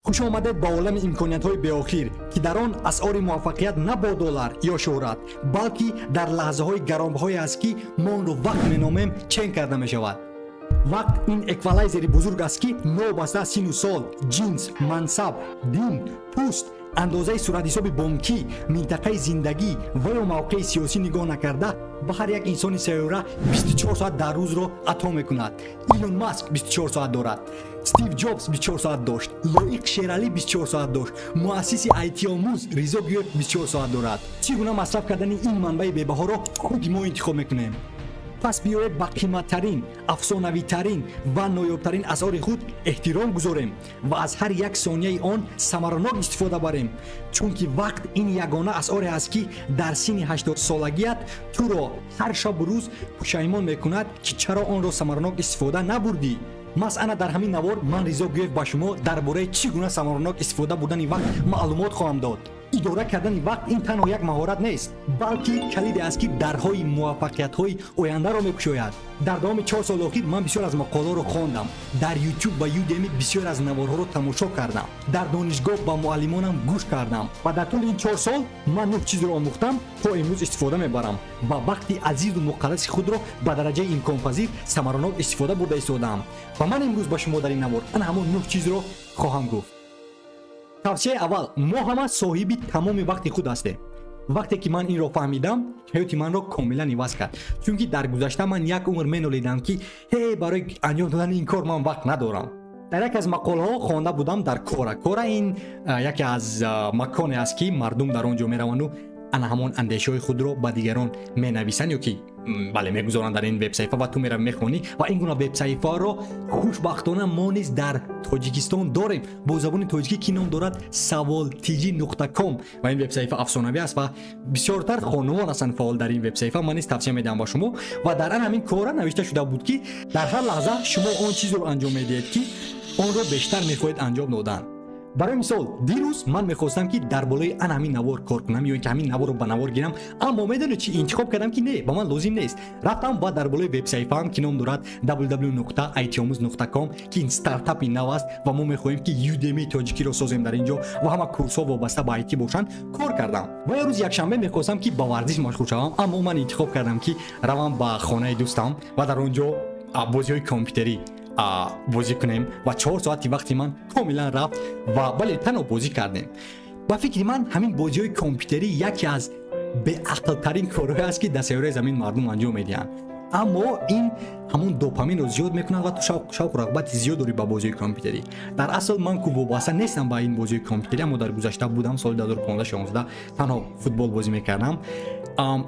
خوش آمدید با عالم امکانیت‌های بی‌آخر که در آن اسعار موفقیت نه با دلار یا شهرت بلکه در لحظه‌های گرانبهای است که ما آن را وقت می‌نامیم چنگ کرده می‌شود. وقت این اکوالایزر بزرگ است که نوبسته سن و سال، جنس، منصب، دین، پوست، اندازه صورت حساب بانکی، منطقه زندگی و یا موقع سیاسی نگاه نکرده به هر یک انسان سیاره 24 ساعت در روز را عطا میکند. ایلون ماسک 24 ساعت دارد. استیو جابز 24 ساعت داشت. لایق شیرالی 24 ساعت داشت. مؤسس آیتی آموز رضا گویی 24 ساعت دارد. چگونه مصرف کردن این منبع بی‌بها را خود ما انتخاب میکنیم؟ پس بیایید با قیمت‌ترین، افسانه‌وی‌ترین و نایاب‌ترین اسعار خود احترام گذاریم و از هر یک ثانیه آن ثمرناک استفاده بریم، چون که وقت این یگانه اسعاری است که در سن 80 سالگیت تو را هر شب و روز پشیمان میکند که چرا آن را ثمرناک استفاده نبردی. مثلا در همین نوار من رضا گویی با شما درباره چگونه ثمرناک استفاده بردن وقت معلومات خواهم داد. اداره کردن وقت این تنها یک مهارت نیست، بلکه کلید است که درهای موفقیت‌های آینده را می‌گشاید. در دام 4 سال اخیر من بسیار از مقاله را خواندم، در یوتیوب و یودمی بسیار از نوارها را تماشا کردم، در دانشگاه با معلمانم گوش کردم و در طول این 4 سال من 9 چیز را آموختم تا امروز استفاده می‌برم و وقتی عزیز و مقدس خود را به درجه امکان پذیر ثمرناک استفاده برده ایستادم و من امروز با شما در این نوار همون 9 چیز را خواهم گفت. توصیه اول، ما همه صاحب تمام وقت خود هستیم. وقتی که من این را فهمیدم حیات من را کاملا عوض کرد، چون که در گذشته من یک عمر مینالیدم که برای انجام دادن این کار من وقت ندارم. در یک از مقاله ها خوانده بودم در کورا این یکی از مکانی است که مردم در آنجا میروند و همون اندیشه های خود را به دیگران مینویسند یا که بله میگذارن در این وب صفحه و تو میرم میخونی و این گونه وب صفحه را خوشبختانه ما نیز در تاجیکستان داریم با زبان تاجیکی که نام دارد savoltiji.com و این وب صفحه افسانه‌ای است و بسیارتر خانوان هستند فعال در این وب صفحه. من نیز توصیه میدم با شما و در همین کار نوشته شده بود که در هر لحظه شما آن چیز رو انجام میدید که آن را بیشتر میخواهید انجام دادن. برای مثال دیروز من میخواستم که در بالای همین نوار کار کنم یا اینکه همین نوار رو به نوار گیرم، اما میدونی چی انتخاب کردم که نه، با من لازم نیست. رفتم و در بالای وب صفحه‌ام که نام دارد www.itamuz.com که این استارتاپ نو است و ما میخواهیم که یودمی تاجیکی رو سازیم در اینجا و همه کورس‌ها وابسته به آیتی باشن کار کردم. و یه روز یک شنبه میخواستم که با ورزش مشغول شوم، اما من انتخاب کردم که روم به خانه دوستم و در اونجا بازی‌های کامپیوتری بازی کنیم و 4 ساعتی وقتی من کاملا رفت و بله تنها بازی کردیم. با فکر من همین بازی‌های کامپیوتری یکی از به عقل ترین کارهایی است که در سیاره زمین مردم انجام میدن، اما این همون دوپامین رو زیاد میکنه و تو شوق و رغبت زیاد داری با بازی کامپیوتری. در اصل من کو وابسته نیستم با این بازی کامپیوتری، اما در گذشته بودم سال 2015 تنها فوتبال بازی میکردم.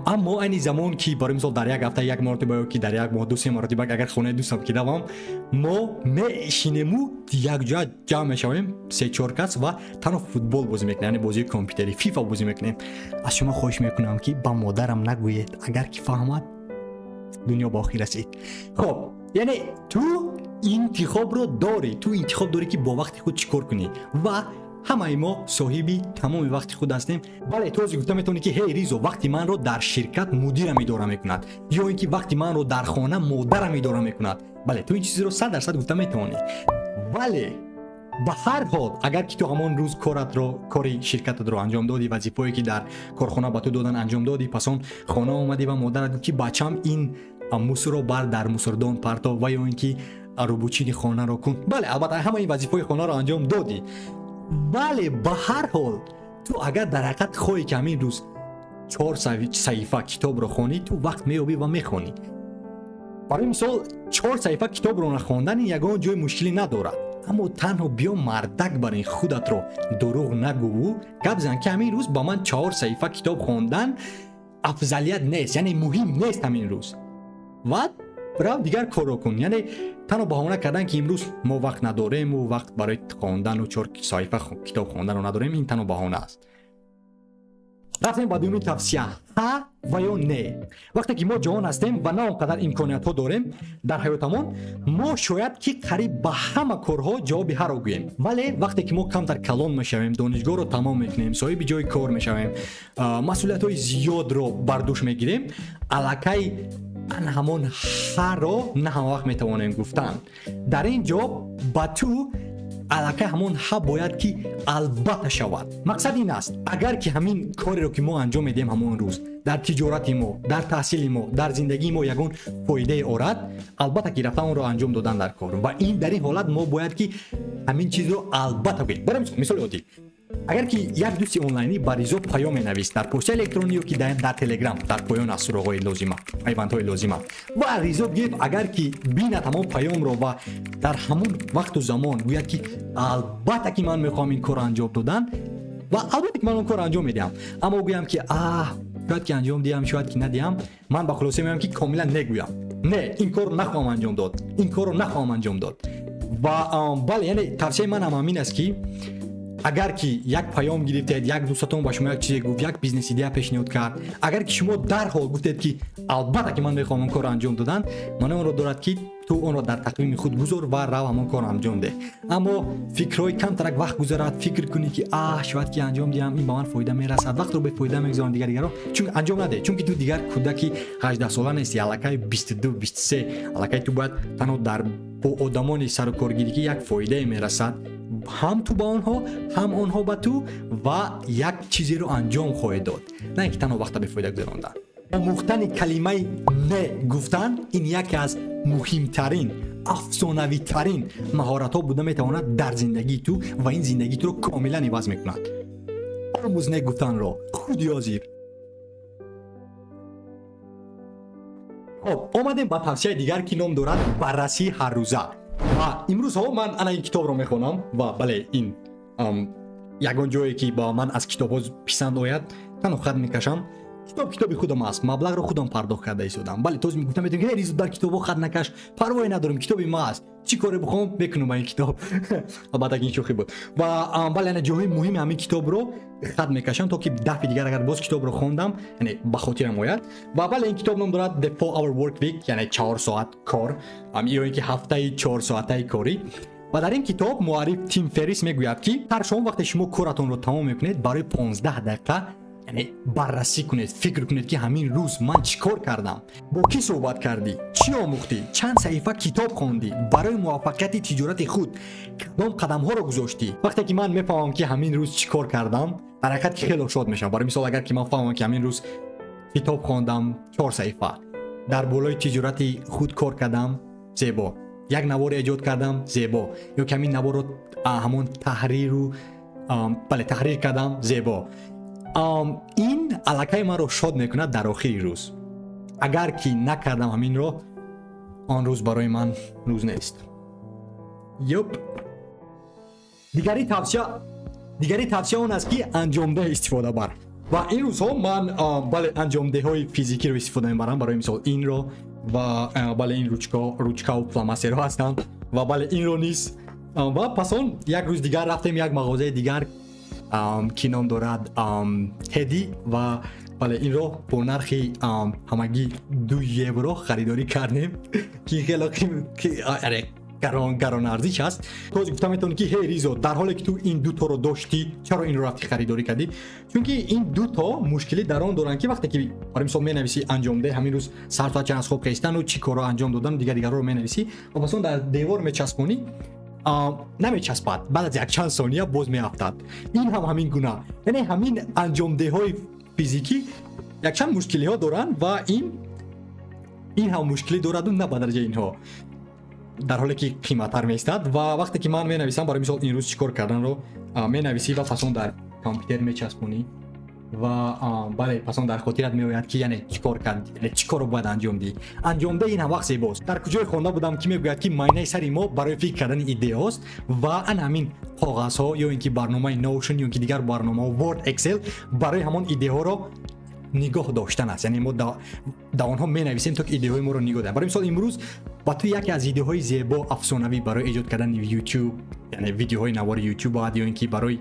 اما این زمان که برای مثال در یک هفته یک مرتبه یا که در یک ماه 2-3 مرتبه اگر خونه دوستم که دوام ما میشینیم یک جا جمع میشویم 3-4 کس و تنها فوتبال بازی میکنیم، یعنی بازی کامپیوتری فیفا بازی میکنیم. از شما خواهش میکنم که با مادرم نگویید، اگر که فهمد دنیا باقی رسید. خب یعنی تو انتخاب رو داری، تو انتخاب داری که با وقت خود چیکار کنی و همه ما صاحبی تمام وقت خود هستیم. بله توضیح گفتم میتونی که هی ریزو وقتی من رو در شرکت مدیرم اداره میکند یا اینکه وقتی من رو در خانه مادرم اداره میکند. بله تو این چیزی رو 100% گفتم میتونی، ولی به هر حال اگر که تو همان روز کاری شرکتت رو انجام دادی، وظیفه‌ای که در کارخانه به تو دادن انجام دادی، پس اون خانه اومدی و مادرت که بچم این موسر رو بر در موسردان پرتاب و یا اینکه روبوچین خانه رو کن. بله البته همه این وظیفه‌های خانه رو انجام دادی، ولی به هر حال تو اگر در حقیقت خواهی که همین روز 4 صفحه کتاب رو خوانی، تو وقت میابی و میخوانی. برای مثال 4 صفحه کتاب رو نخواندن یگان جای مشکلی ندارد، اما تنها بیا مردک برای خودت رو دروغ نگو گپ زن که همین روز با من 4 صفحه کتاب خواندن افضلیت نیست، یعنی مهم نیست همین روز و برای دیگر کارو کن. یعنی تنها بهانه کردن که امروز ما وقت نداریم و وقت برای خواندن و 4 صفحه کتاب خواندن رو نداریم، این تنها بهانه است. رفتیم با دومین توصیه، ها و یا نه. وقتی که ما جوان هستیم و نه اونقدر امکانیت ها داریم در حیاتمون، ما شاید که قریب به همه کارها جواب ها رو گوییم، ولی وقتی که ما کمتر کلان میشویم، دانشگاه رو تمام میکنیم، صاحب جای کار میشویم، مسئولیت های زیاد رو بر دوش میگیریم، الکی همون ها رو نه هم وقت میتوانیم گفتن. در اینجا با تو аллакай ҳамон ҳа бояд ки албатта шавад. Мақсад ин аст, агар ки ҳамин кореро ки мо анҷом медиҳем ҳамон рӯз дар тиҷорати мо, дар таҳсили мо, дар зиндагии мо ягон фоидае орад, албатта ки рафтан онро анҷом додан дар кор. Ва ин дар ин ҳолат мо бояд ки ҳамин чизро албатта гӯем. Барем мисоли оддӣ. Агар ки як дӯсти онлайнӣ ба Ризо паём менавист дар почта электронӣ ё ки дар Telegram, дар поён аз суроғҳои лозима, айвандҳои лозима. Ва Ризо гӯяд агар ки бинад ҳамон паёмро ва дар ҳамон вақту замон гӯяд ки албатта ки ман мехоҳам ин корро анҷом додан ва албатта ки ман он корро анҷом медиҳам. Аммо гӯям ки шояд ки анҷом диҳам, шояд ки надиҳам, ман ба хулоса меоям ки комилан негӯям. Не, ин корро нахоҳам анҷом дод. Ин корро нахоҳам анҷом дод. Ва бале, яъне тавсияи ман ҳам ҳамин аст ки агар ки як паём гирифтед, як дӯстатон ба шумо як чизе гуфт, як бизнес идея пешниҳод кард, агар ки шумо дарҳол гуфтед ки албатта ки ман мехоҳам он корро анҷом додан, маъно онро дорад ки ту онро дар тақвими худ гузор ва рав ҳамон корро анҷом деҳ. Аммо фикрҳои камтарак вақт гузарад, фикр кунӣ ки шояд ки анҷом диҳам, ин ба ман фоида мерасад, вақтро бефоида мегузоранд дигаро, чунки анҷом надеҳ, чунки ту дигар кӯдаки 18 сола нести, аллакай 22, 23, аллакай ту бояд танҳо дар бо одамони сарукоргирӣ ки як фоидае мерасад, ҳам ту ба онҳо, ҳам онҳо ба ту ва як чизеро анҷом хоҳед дод. На ин ки танҳо вақта бефоида гузарондан. Омӯхтани калимаи не гуфтан ин яке аз муҳимтарин, афсонавитарин маҳоратҳо буда метавонад дар зиндагии ту ва ин зиндагии туро комилан иваз мекунад. омӯз не гуфтанро, худи ҳозир. хоб, омадем ба тавсияи дигар ки ном дорад баррасии ҳаррӯза. ва имрӯзҳо ман ана ин китобро мехонам ва бале ин ягон ҷое ки ба ман аз китобҳо писанд ояд, танҳо хат мекашам. Китоби худам аст, маблағро худам пардохт карда истодам. Бале тоз мегуфтам метавонӣ Ризо дар китобҳо хат накаш, парвое надорам, китоби ман аст. Чӣ коре бихоҳам мекунам ба ин китоб. Албатта ин шӯхӣ буд. Ва бале ана ҷоҳои муҳими ҳамин китобро хат мекашам то ки дафъи дигар агар боз китобро хондам, яъне ба хотирам ояд. Ва бале ин китоб ном дорад The 4-Hour Work Week, яъне 4 соат кор, ё ин ки ҳафтаи 4 соатаи корӣ. ва дар ин китоб муарриф Тим Феррис мегӯяд ки ҳар шом вақте шумо коратонро тамом мекунед, барои 15 дақиқа яъне баррасӣ кунед, фикр кунед ки ҳамин рӯз ман чӣ кор кардам, бо кӣ суҳбат кардӣ, чӣ омӯхтӣ, чанд саҳифа китоб хондӣ, барои муваффақияти тиҷорати худ кадом қадамҳоро гузоштӣ. вақте ки ман мефаҳмам ки ҳамин рӯз чӣ кор кардам, дар ҳақиқат ки хело шод мешавам. барои мисол агар ки ман фаҳмам ки ҳамин рӯз китоб хондам 4 саҳифа, дар болои тиҷорати худ кор кардам, зебо, як наворе эҷод кардам, зебо, ё ки ҳамин наворро ҳамон таҳриру бале таҳрир кардам, зебо. ин аллакай маро шод мекунад дар охири рӯз. агар ки накардам ҳаминро, он рӯз барои ман рӯз нест. ёп. дигари тавсия он аст ки анҷомдеҳ истифода бар. ва ин рӯзҳо ман бале анҷомдеҳҳои физикиро истифода мебарам, барои мисол инро ва бале ин ручкаву фломастерҳо ҳастанд ва бале инро низ. ва пас он як рӯз дигар рафтем як мағозаи дигар ки ном дорад Теди ва бале инро бо нархи ҳамагӣ 2 евро харидорӣ кардем ки хеле гаронарзиш аст. тоз гуфта метавонӣ ки ҳей Ризо, дар ҳоле ки ту ин дуторо доштӣ, чаро инро рафтӣ харидорӣ кардӣ? чунки ин дуто мушкилӣ дар он доранд ки вақте ки барои мисол менависӣ анҷомдеҳ, ҳамин рӯз сар соат чанд аз хоб хестану чӣ корро анҷом додану дигарро менависӣ ва пас он дар девор мечаспонӣ, намечаспад, баъд аз якчанд сония боз меафтад. ин ҳам ҳамин гуна, яъне ҳамин анҷомдеҳҳои физикӣ якчанд мушкилиҳо доранд ва ин ҳам мушкилӣ дораду на ба дараҷаи инҳо, дар ҳоле ки қиматтар меистад. ва вақте ки ман менависам, барои мисол ин рӯз чӣ кор карданро менависӣ ва пас он дар компютер мечаспонӣ ва бале пас он дар хотират меояд ки яъне чӣ кор кард, яъне чӣ корро бояд анҷом диҳӣ. анҷомдеҳ ин ҳам вақт зебост. дар куҷое хонда будам ки мегӯяд ки майнаи сари мо барои фикр кардани идеяҳост ва ана ҳамин коғазҳо ё ин ки барномаи Notion ё ин ки дигар барномаҳо Word, Excel барои ҳамон идеяҳоро нигоҳ доштан аст. яъне мо дар онҳо менависем то ки идеяҳои моро нигоҳ диҳад. барои мисол имрӯз ба ту яке аз идеяҳои зебо афсонавӣ барои эҷод кардани YouTube, яъне видеоҳои навори YouTube аст ё ин ки барои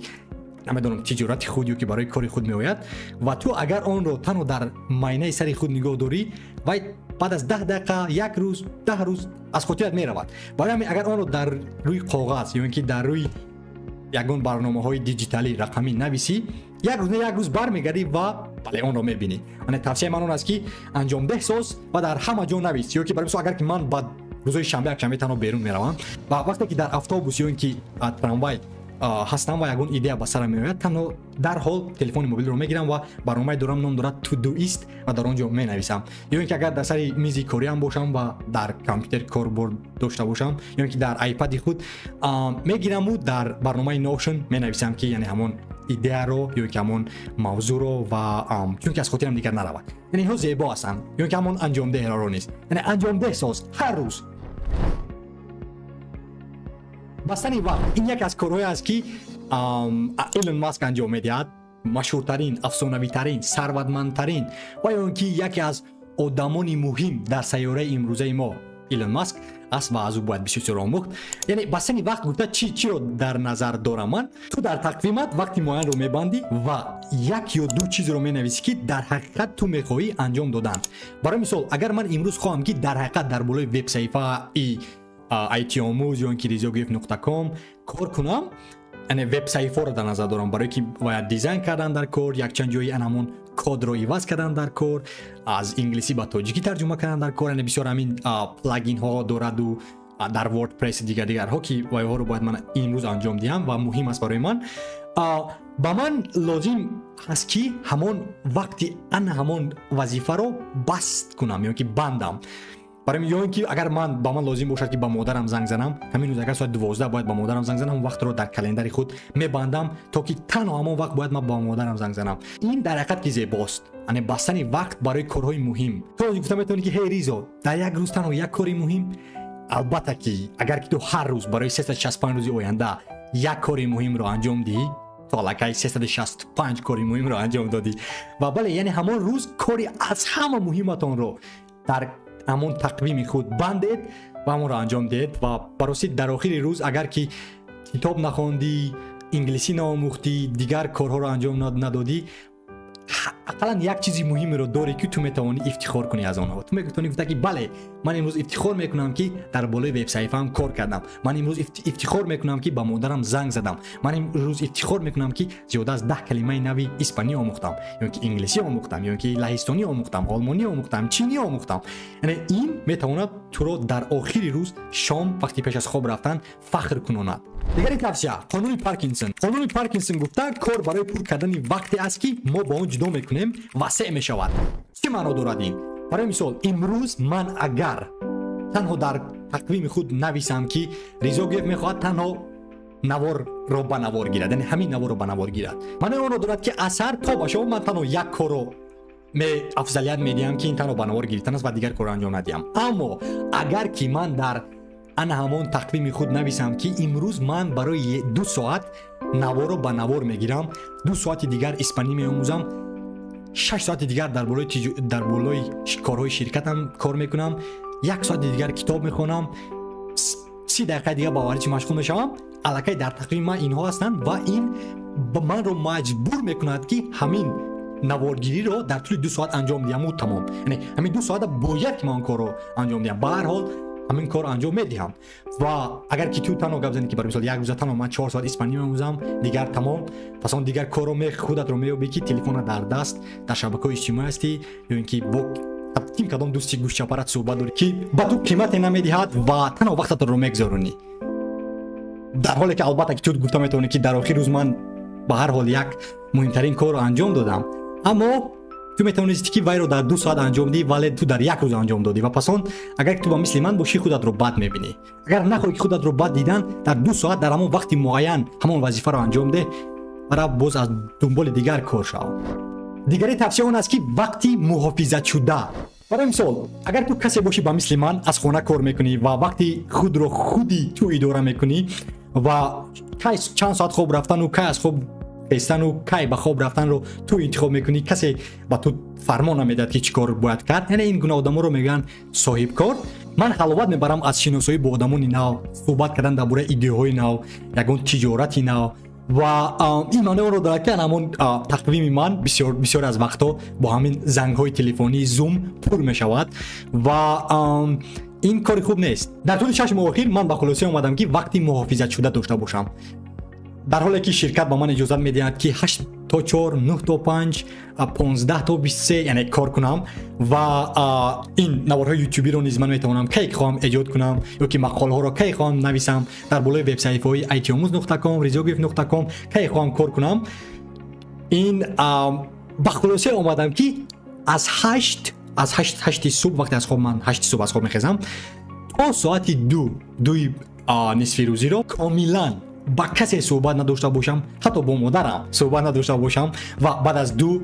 намедонам тиҷорати худ ё ки барои кори худ меояд ва ту агар онро танҳо дар майнаи сари худ нигоҳ дорӣ, вай баъд аз 10 дақиқа, як рӯз, 10 рӯз аз хотират меравад. барои ҳамин агар онро дар рӯи коғаз ё ин ки дар рӯи ягон барномаҳои диҷиталӣ рақамӣ нависӣ, як рӯз бармегардӣ ва бале онро мебинӣ. яъне тавсияи ман он аст ки анҷомдеҳ соз ва дар ҳама ҷо навис, ё ки барои мисол агар ки ман ба рӯзои шанбе якшанбе танҳо берун меравам ва вақте ки дар автобус ё ин ки трамвай ҳастам ва ягон идея ба сарам меояд танҳо дарҳол телефони мобилро мегирам ва барномае дорам ном дорад Todoist ва дар он ҷо менависам ё ин ки агар дар сари мизи кореам бошам ва дар компютер корбор дошта бошам ё ин ки дар айпади худ мегираму дар барномаи Notion менависам ки яъне ҳамон идеяро ё ки ҳамон мавзӯъро ва чунки аз хотирам дигар наравад яъне инҳо зебо ҳастанд ё ки ҳамон анҷомдеҳро нест яъне анҷомдеҳсоз ҳар рӯз бастани вақт ин яке аз корҳое аст ки Илон Маск анҷом медиҳад машҳуртарин афсонавитарин сарватмандтарин ва ё ин ки яке аз одамони муҳим дар сайёраи имрӯзаи мо Илон Маск аст ва аз ӯ бояд бисёр омӯхт яъне бастани вақт гуфта чиро дар назар дорам ман ту дар тақвимат вақти муайянро мебандӣ ва як ё ду чизро менависӣ ки дар ҳақиқат ту мехоҳӣ анҷом додан барои мисол агар ман имрӯз хоҳам ки дар ҳақиқат дар болои вебсаҳифаи IT-омӯз ё ин ки rizogef.com кор кунам яъне вебсаҳифаро дар назар дорам барое ки бояд дизайн кардан дар кор якчанд ҷои анамон кодро иваз кардан дар кор аз инглисӣ ба тоҷикӣ тарҷума кардан дар кор яъне бисёр ҳамин плагинҳо дораду дар WordPress дигарҳо ки вайҳоро бояд ман имрӯз анҷом диҳам ва муҳим аст барои ман ба ман лозим ҳаст ки ҳамон вақти ана ҳамон вазифаро баст кунам ё ки бандам барои ё ин ки агар ба ман лозим бошад ки ба модарам занг занам ҳамин рӯз агар соати 12 бояд ба модарам занг занам вақтро дар календари худ мебандам то ки танҳо ҳамон вақт бояд ман ба модарам занг занам ин дар ҳақиқат ки зебост яъне бастани вақт барои корҳои муҳим то гуфта метавонӣ ки ҳей ризо дар як рӯз танҳо як кори муҳим албатта ки агар ки ту ҳар рӯз барои 365 рӯзи оянда як кори муҳимро анҷом диҳӣ то аллакай 365 кори муҳимро анҷом додӣ ва бале яъне ҳамон рӯз кори аз ҳама муҳиматонро дар ҳамон тақвими худ бандед ва ҳамонро анҷом диҳед ва бароси дар охири рӯз агар ки китоб нахондӣ инглисӣ наомӯхтӣ дигар корҳоро анҷом надодӣ ақаллан як чизи муҳимеро дорӣ ки ту метавонӣ ифтихор кунӣ аз онҳо ту метавонӣ гуфта ки бале ман имрӯз ифтихор мекунам ки дар болои вебсаҳифаам кор кардам ман имрӯз ифтихор мекунам ки ба модарам занг задам ман имрӯз ифтихор мекунам ки зиёда аз 10 калимаи нави испанӣ омӯхтам ё ки инглисӣ омӯхтам ё ки лаҳистонӣ омӯхтам олмонӣ омӯхтам чинӣ омӯхтам яъне ин метавонад туро дар охири рӯз шом вақти пеш аз хоб рафтан фахр кунонад дигари тавсия қонуни Паркинсон гуфта кор барои пур кардани вақте аст ки мо ба он ҷудо мекунем васеъ мешавад чӣ маъно дорад ин барои мисол имрӯз ман агар танҳо дар тақвими худ нависам ки Ризогев мехоҳад танҳо наворро ба навор гирад яъне ҳамин наворро ба навор гирад маънои онро дорад ки асар то ба шом ман танҳо як корро афзалият медиҳам ки ин танҳо ба навор гирифтан аст ва дигар корро анҷом надиҳам аммо агар ки ман дар ана ҳамон тақвими худ нависам ки имрӯз ман барои 2 соат наворро ба навор мегирам 2 соати дигар испанӣ меомӯзам 6 соати дигар дар болои корҳои ширкатам кор мекунам 1 соати дигар китоб мехонам 30 дақиқаи дигар ба варзиш машғул мешавам аллакай дар тақвими ман инҳо ҳастанд ва ин манро маҷбур мекунад ки ҳамин наворгириро дар тӯли 2 соат анҷом диҳаму тамом яъне ҳамин 2 соата бояд ки ман корро анҷом диҳам ба ҳар ҳол ҳамин кор анҷом медиҳам ва агар ки ту танҳо гап занӣ ки барои мисол як рӯза танҳо ман 4 соат испанӣ меомӯзам дигар тамом пас он дигар корро худатро меёбӣ ки телефона дар даст дар шабакаҳои иҷтимоӣ ҳастӣ ё ин ки бо ким кадом дӯсти гӯшчапарат суҳбат дорӣ ки ба ту қимате намедиҳад ва танҳо вақтатро мегузаронӣ дар ҳоле ки албатта ки ту гуфта метавонӣ ки дар охири рӯз ман ба ҳар ҳол як муҳимтарин корро анҷом додам аммо ту метавонисти ки вайро дар 2 соат анҷом диҳӣ вале ту дар як рӯз анҷом додӣ ва пас он агар ки ту ба мисли ман бошӣ худатро бад мебинӣ агар нахоҳӣ ки худатро бад дидан дар 2 соат дар ҳамон вақти муайян ҳамон вазифаро анҷом деҳ ва боз аз дунболи дигар кор шав дигари тавсия он аст ки вақти муҳофизатшуда барои мисол агар ту касе бошӣ ба мисли ман аз хона кор мекунӣ ва вақти худро худи ту идора мекунӣ ва кай чанд соат хоб рафтану кай аз хоб хестану кай ба хоб рафтанро ту интихоб мекунӣ касе ба ту фармон намедиҳад ки чӣ кор бояд кард яъне ин гуна одамонро мегӯянд соҳибкор ман ҳаловат мебарам аз шиносоӣ бо одамони нав суҳбат кардан дар бораи идеяҳои нав ягон тиҷорати нав ва ин маънои онро дорад ки ҳамон тақвими ман бисёр аз вақтҳо бо ҳамин зангҳои телефонии зум пур мешавад ва ин кори хуб нест дар тӯли 6 моҳи охир ман ба хулосия омадам ки вақти муҳофизатшуда дошта бошам дар ҳоле ки ширкат ба ман иҷозат медиҳад ки تا 4 9 تا 5 15 تا 23 یعنی کار کنم و این نوارهای یوتیوبی رو نیز من میتونم کی خواهم ایجاد کنم یا که مقاله ها رو کی خواهم نویسم در بالای وبسایت های itamuz.com rizogif.com کی خواهم کار کنم. این به خلاصه اومدم که از 8 صبح وقتی از خواب من 8 صبح از خواب میخیزم تا ساعت 2 نصف روزی رو کاملا با کسی صحبت نداشته باشم، حتی با مادرم صحبت نداشته باشم و بعد از 2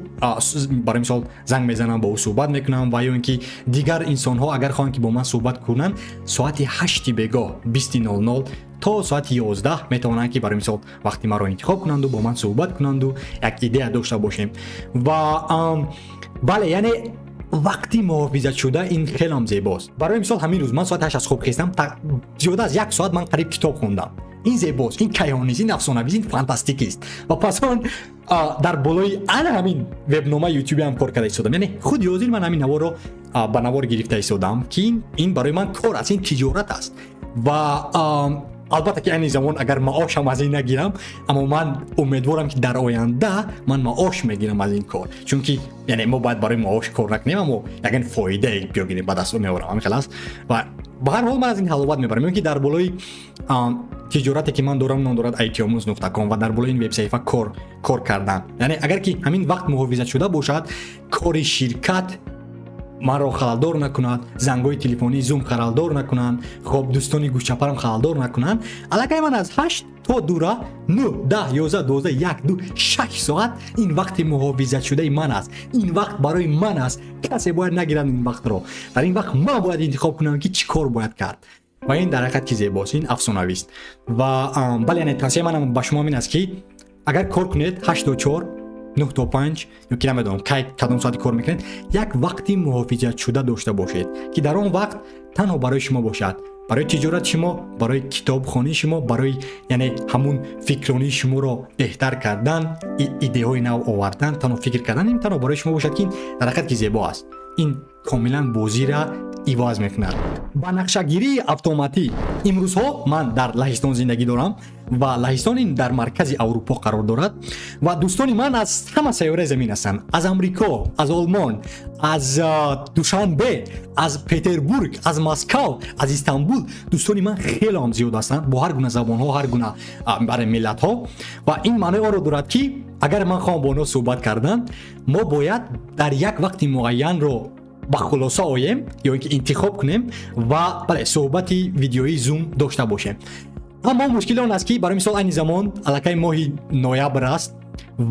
برای مثال زنگ میزنم با او صحبت میکنم و یا اینکه دیگر انسان ها اگر خواهند که با من صحبت کنن ساعت 8 بگاه 20:00 تا ساعت 11 میتونن که برای مثال وقتی ما رو انتخاب کنند و با من صحبت کنند و یک ایده داشته باشیم و بله یعنی وقتی محافظت شده این خیلی هم زیباست. برای مثال همین روز من ساعت 8 از خواب خیستم زیاده از 1 ساعت من قریب کتاب خوندم. این زیباست، این کیهانی است، این افسانه‌ای است، این فانتاستیک است و پس من در بالای همین وبنامه یوتیوبی هم کار کرده ایستادم. یعنی خود یوزیر من همین نوار رو به نوار گرفته ایستادم که این برای من کار است، این تجارت است و البته که این زمان اگر معاشم از این نگیرم اما من امیدوارم که در آینده من معاش میگیرم از این کار، چون که یعنی ما باید برای معاش کار نکنیم اما یکن فایده بگیریم بعد از اون میورم خلاص. و به هر حال من از این حلاوت میبرم که در بالای تجارتی که من دارم نام دارد itamuz.com و در بالای این وبسایت کار کردن. یعنی اگر که همین وقت محافظت شده باشد کار شرکت من را خلالدار نکنند، زنگای تلفنی زوم خلالدار نکنند، خب دوستانی گوشچپرم خلالدار نکنند. الگای من از 8 تا 2 9 10 11 12 1 2 6 ساعت این وقت محافظت شده من است. این وقت برای من است، کسی باید نگیرد این وقت رو. در این وقت من باید انتخاب کنم که چی کار باید کرد و این در حقیقت که زیباست، این افسانه‌ای است. و بله یعنی توصیه منم به شما این است که اگر کار کنید 8 تا 4 9 تا 5 یا که نمیدونم کدام ساعتی کار میکنید یک وقتی محافظت شده داشته باشید که در اون وقت تنها برای شما باشد، برای تجارت شما، برای کتابخوانی شما، برای یعنی همون فکرانی شما رو بهتر کردن، ایده های نو آوردن، تنها فکر کردن این تنها برای شما باشد که این در حقیقت که زیبا است. این کاملا بازی را ایواز میکند. با نقشه‌گیری اتوماتیک امروزها من در لهستان زندگی دارم و لهستان این در مرکز اروپا قرار دارد و دوستان من از همه سیاره زمین هستند، از امریکا، از آلمان، از دوشنبه، از پتربورگ، از مسکو، از استانبول. دوستان من خیلی هم زیاد هستند با هر گونه زبان ها، هر گونه برای ملت ها و این معنی رو دارد که اگر من خواهم با اونا صحبت کردن ما باید در یک وقت معین رو با خلاصه آیم یا اینکه انتخاب کنیم و بله صحبتی ویدیویی زوم داشته باشیم. اما مشکل اون است که برای مثال این زمان الکی ماه نوامبر است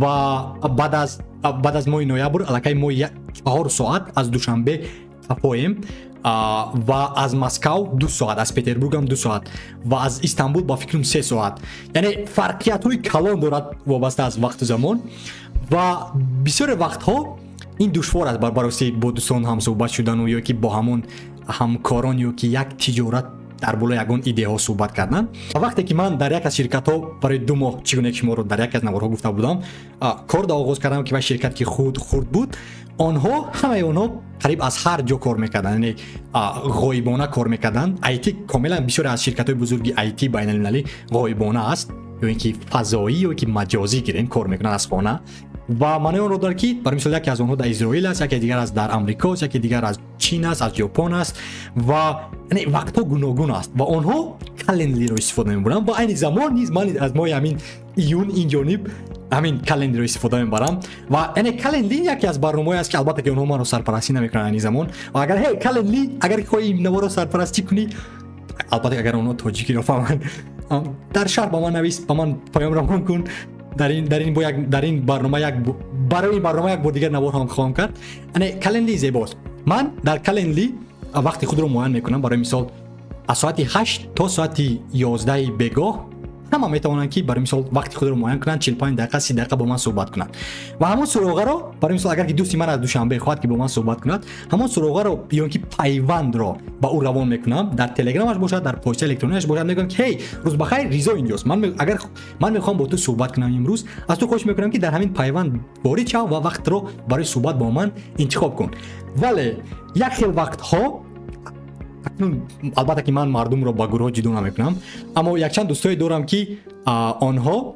و بعد از ماه نوامبر الکی ماه 4 ساعت از دوشنبه کفایم و از مسکو 2 ساعت، از پتربورگ هم 2 ساعت و از استانبول با فکرم 3 ساعت. یعنی فرقیت های کلان دارد وابسته از وقت زمان و بسیار وقت ها این دشوار است برای با دوستان هم صحبت شدن و یا که با همون همکاران یا که یک تجارت در بالای یگان ایده ها صحبت کردن. و وقتی که من در یک از شرکت ها برای 2 ماه چگونه که شما رو در یک از نوارها گفته بودم کار آغاز کردم که شرکت که خرد بود، آنها همه اونها قریب از هر جا کار میکردن، یعنی غایبانه کار میکردن. آیتی کاملا بسیار از شرکت های بزرگی آیتی بین المللی غایبانه است یا اینکه فضایی یا اینکه مجازی گیرن کار میکنن از خانه و معنی اون رو داره که برای مثال یکی از اونها در اسرائیل است، یکی دیگر از در آمریکا است، یکی دیگر از چین است، از ژاپن است و یعنی وقت‌ها گوناگون است و آنها کلندری رو استفاده می‌برن و این زمان نیز من از ما همین ایون این جانب همین کلندری رو استفاده می‌برم و یعنی کلندری یکی از برنامه‌ای است که البته که اونها ما رو سرپرستی نمی‌کنن این زمان و اگر هی کلندری اگر خواهی نوار رو سرپرستی کنی، البته اگر اونها تاجیکی رو فهمن در شهر با من نویس، با من پیام رسون کن. در این برنامه برای این برنامه یک بار دیگر نوار هم خواهم کرد. یعنی کلندری زیباست. من در کلندری وقتی خود رو معین میکنم، برای مثال از ساعت 8 تا ساعت 11 بگاه همه میتونن که برای مثال وقتی خود رو معین کنن 45 دقیقه 30 دقیقه با من صحبت کنن و همون سراغه رو برای مثال اگر که دوستی من از دوشنبه خواهد که با من صحبت کند، همون سراغه رو بیان که پیوند رو با او روان میکنم، در تلگرامش باشد، در پست الکترونیکش باشد، میگم که هی روز بخیر ریزا اینجاست، اگر من میخوام با تو صحبت کنم امروز، از تو خوش میکنم که در همین پیوند وارد شو و وقت رو برای صحبت با من انتخاب کن. ولی یک خیلی وقت ها البته که من مردم رو با گروه جدا نمیکنم، اما یک چند دوستای دارم که آنها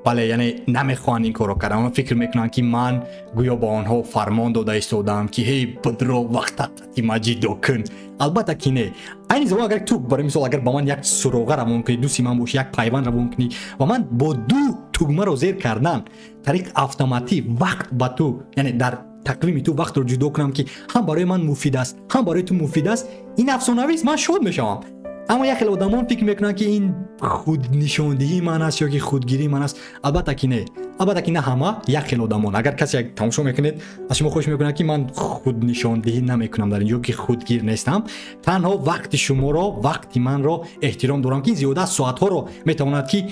بله یعنی نمیخوان این کارو کردن. اونا فکر میکنن که من گویا با آنها فرمان داده ایستادم که هی بدرو وقت مجید کن. البته که نه. این زمان اگر تو برای مثال اگر با من یک سراغه روان کنی، دو سیمان باشه، یک پیوند روان کنی و من با دو توگمه رو زیر کردن طریق اتوماتیک وقت با تو، یعنی در تقویم تو وقت رو جدا کنم که هم برای من مفید است هم برای تو مفید است، این افسانه‌ای است، من شاد میشم. اما یک خیلی آدمان فکر میکنن که این خود نشاندهی من است یا که خودگیری من است. البته که نه. البته که نه همه، یک خیلی آدمان. اگر کسی یک تماشا میکنید از شما خوش میکنه که من خود نشاندهی نمیکنم در اینجا که خودگیر نیستم، تنها وقت شما را، وقت من را احترام دارم که زیاده ساعت ها رو میتواند که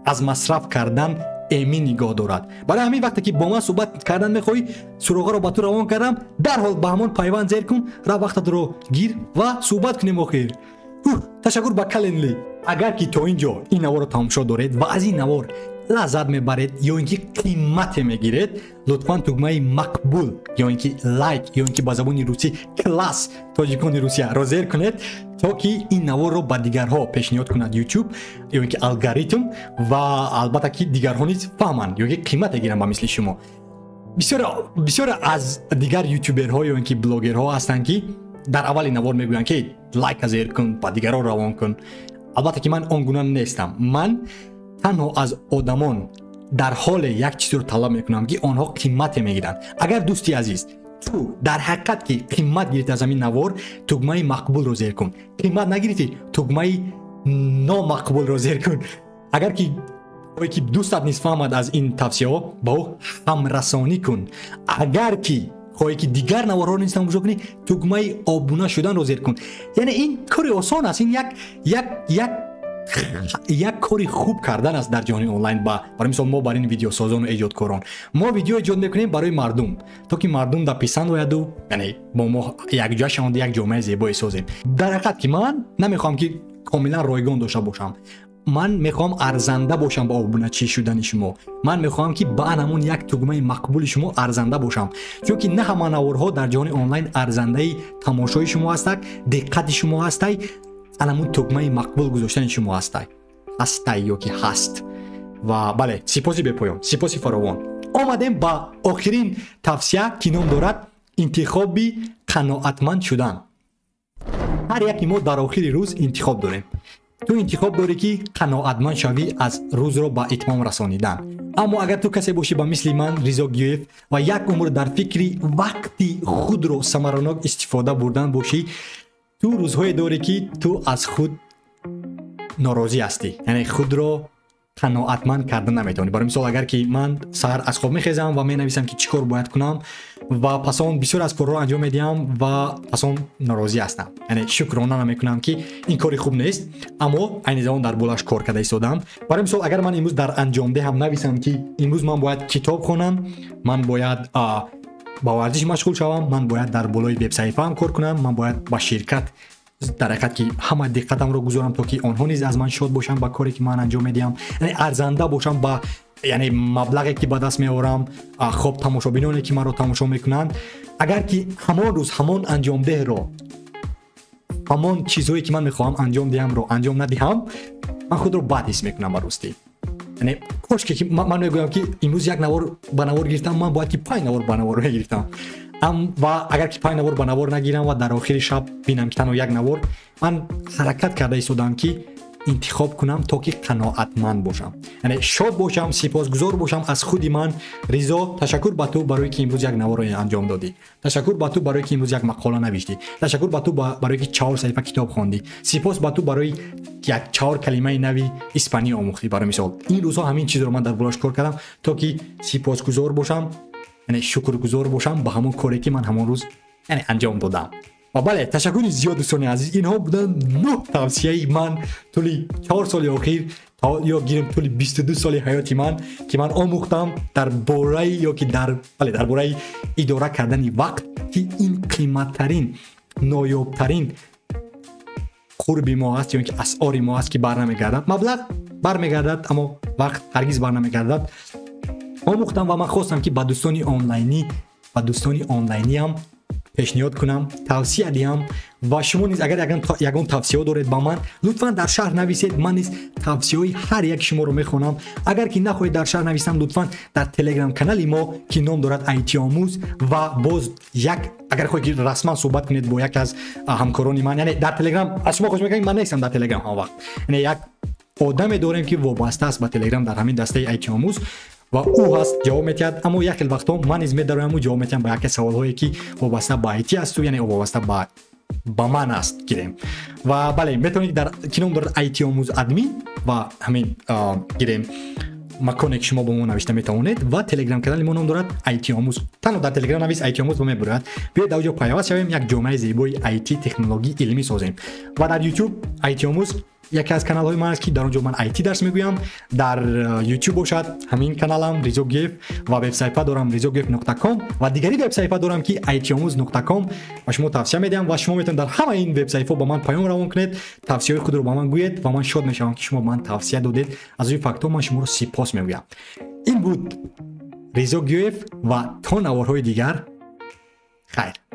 از مصرف کردن ایمی نگاه دارد. برای همین وقتی که با من صحبت کردن میخوای، سراغه رو با تو روان کردم، در حال به همون پیوند زیر کن، را وقت رو گیر و صحبت کنیم. آخر تشکر به کلنلی. اگر که تا اینجا این نوار رو تماشا دارید و از این نوار لذت میبرید یا اینکه قیمت میگیرید، لطفاً تگمه مقبول یا اینکه لایک یا اینکه با زبان روسی کلاس تاجیکان روسیه را زیر کنید تا که این نوار رو با دیگرها پیشنهاد کند یوتیوب یا اینکه الگوریتم و البته که دیگرها نیز فهمند یا اینکه قیمت بگیرن با مثل شما. بسیار از دیگر یوتیوبرها یا اینکه بلاگرها هستند که در اول نوار میگویند که لایک زیر کن، با دیگرها روان کن. البته که من آنگونه نیستم. من تنها از آدمان در حال یک چیز رو طلب میکنم که آنها قیمت میگیرن. اگر دوستی عزیز تو در حقیقت که قیمت گیرید از همین نوار، تگمه مقبول رو زیر کن. قیمت نگیریدی، تگمه نامقبول رو زیر کن. اگر که دوستت نیست فهمد از این توصیه ها، با او هم رسانی کن. اگر که خواهی که دیگر نوارها رو نیست تماشا کنی، تگمه آبونه شدن رو زیر کن. یعنی این کاری آسان است. این یک کاری خوب کردن است در جهان آنلاین. برای مثال ما برای این ویدیو سازان و ایجادکاران ما ویدیو ایجاد میکنیم برای مردم تا که مردم در پسند آید و یعنی با ما یک جشن یک جامعه زیبایی سازیم. در حقیقت که من نمیخوام که کاملا رایگان داشته باشم، من میخوام ارزنده باشم با آبونه چی شدن شما. من میخوام که با همون یک تگمه مقبول شما ارزنده باشم، چون که نه همه نوارها در جهان آنلاین ارزنده تماشای شما هستند، دقت شما هستند، همون تگمه مقبول گذاشتن شما هستی یا که هست. و بله، سپاسی به پایان، سپاسی فراوان. آمدیم با آخرین توصیه که نام دارد انتخابی قناعتمند شدن. هر یکی ما در آخر روز انتخاب داریم. تو انتخاب داری که قناعتمند شوی از روز رو با اتمام رسانیدن. اما اگر تو کسی باشی با مثل من رضا گیویف و یک عمر در فکری وقتی خود رو ثمراناک استفاده بردن باشی، تو روزهای داری که تو از خود ناراضی هستی، یعنی خود رو قناعتمند کردن نمیتونی. برای مثال اگر که من سحر از خواب میخیزم و مینویسم که چیکار باید کنم و پس اون بسیار از کارها انجام میدم و پس اون ناراضی هستم، یعنی شکرانه نمیکنم که این کاری خوب نیست، اما عین زمان در بولش کار کرده ایستادم. برای مثال اگر من امروز در انجام ده هم نویسم که امروز من باید کتاب خوانم، من باید با ورزش مشغول شوم، من باید در بالای وب صفحه هم کار کنم، من باید با شرکت در حقیقت که همه دقتم رو گذارم تا که آنها نیز از من شاد باشن با کاری که من انجام میدم، یعنی ارزنده باشم با یعنی مبلغی که به دست میارم، خب تماشابینانی که من رو تماشا میکنن. اگر که همان روز همان انجام ده رو، همان چیزهایی که من میخوام انجام دهم رو انجام ندهم، من خود رو بد حس میکنم براستی. یعنی کاش که من میگم که امروز یک نوار با نوار گرفتم، من باید که 5 نوار با نوار رو گرفتم. و اگر که 5 نوار با نوار نگیرم و در آخر شب بینم که تنها یک نوار، من حرکت کرده ایستادم که انتخاب کنم تا که قناعتمند باشم، یعنی شاد باشم، سپاسگزار باشم از خودی من. رضا، تشکر به تو برای که امروز یک نوار رو انجام دادی، تشکر به تو برای که امروز یک مقاله نوشتی، تشکر به تو برای که 4 صفحه کتاب خواندی، سپاس به تو برای یک 4 کلمه نوی اسپانی آموختی. برای مثال این روزها همین چیز رو من در بلاش کار کردم تا که سپاسگزار باشم، یعنی شکرگزار باشم به همون کاری که من همون روز یعنی انجام دادم. و بله، تشکر زیاد دوستان عزیز. اینها بودن 9 توصیه من طول 4 سال اخیر تا یا گیرم طول 22 سال حیاتی من که من آموختم در باره یا که در باره اداره کردن وقت که این قیمت ترین نایاب ترین قرب ما هست یا اینکه اسعار ما هست که برنمیگردد. مبلغ برمیگردد اما وقت هرگز برنمیگردد. آموختم و من خواستم که با دوستانی آنلاینی هم پیشنهاد کنم توصیه دیم و شما نیز اگر یگان توصیه دارید با من لطفا در شرح نویسید. من نیز توصیه هر یک شما رو میخونم. اگر که نخواهید در شرح نویسم لطفا در تلگرام کانال ما که نام دارد ایتی آموز و باز یک اگر خواهید رسما صحبت کنید با یک از همکاران من، یعنی در تلگرام از شما خوش میکنید من نیستم در تلگرام ها وقت، یعنی یک آدم داریم که وابسته است به تلگرام در همین دسته ایتی آموز و او هست جواب میتید. اما یک وقتا من از میدارم و جواب میتیم با یک سوال هایی که وابسته به ایتی است و یعنی وابسته با من است گیریم. و بله میتونید در کینوم دارد ایتی آموز ادمین و همین گیریم مکانی که شما با ما نوشته میتونید و تلگرام کانال ما نام دارد ایتی آموز. تنها در تلگرام نویس ایتی آموز با میبرد. بیاید اوجا پیوست شویم یک جامعه زیبای ایتی تکنولوژی علمی سازیم. و در یوتیوب ایتی آموز یکی از کانال های من است که در اونجا من ایتی درس میگویم. در یوتیوب باشد همین کانالم ریزو گیف و وبسایت دارم rizogif.com و دیگری وبسایت دارم که itiamuz.com و شما توصیه میدم و شما میتونید در همه این وبسایت ها با من پیام روان کنید، توصیه خود رو با من گویید و من شاد میشم که شما من توصیه دادید. از این فاکتور من شما رو سپاس میگویم. این بود ریزو گیف و تا نوارهای دیگر خیر.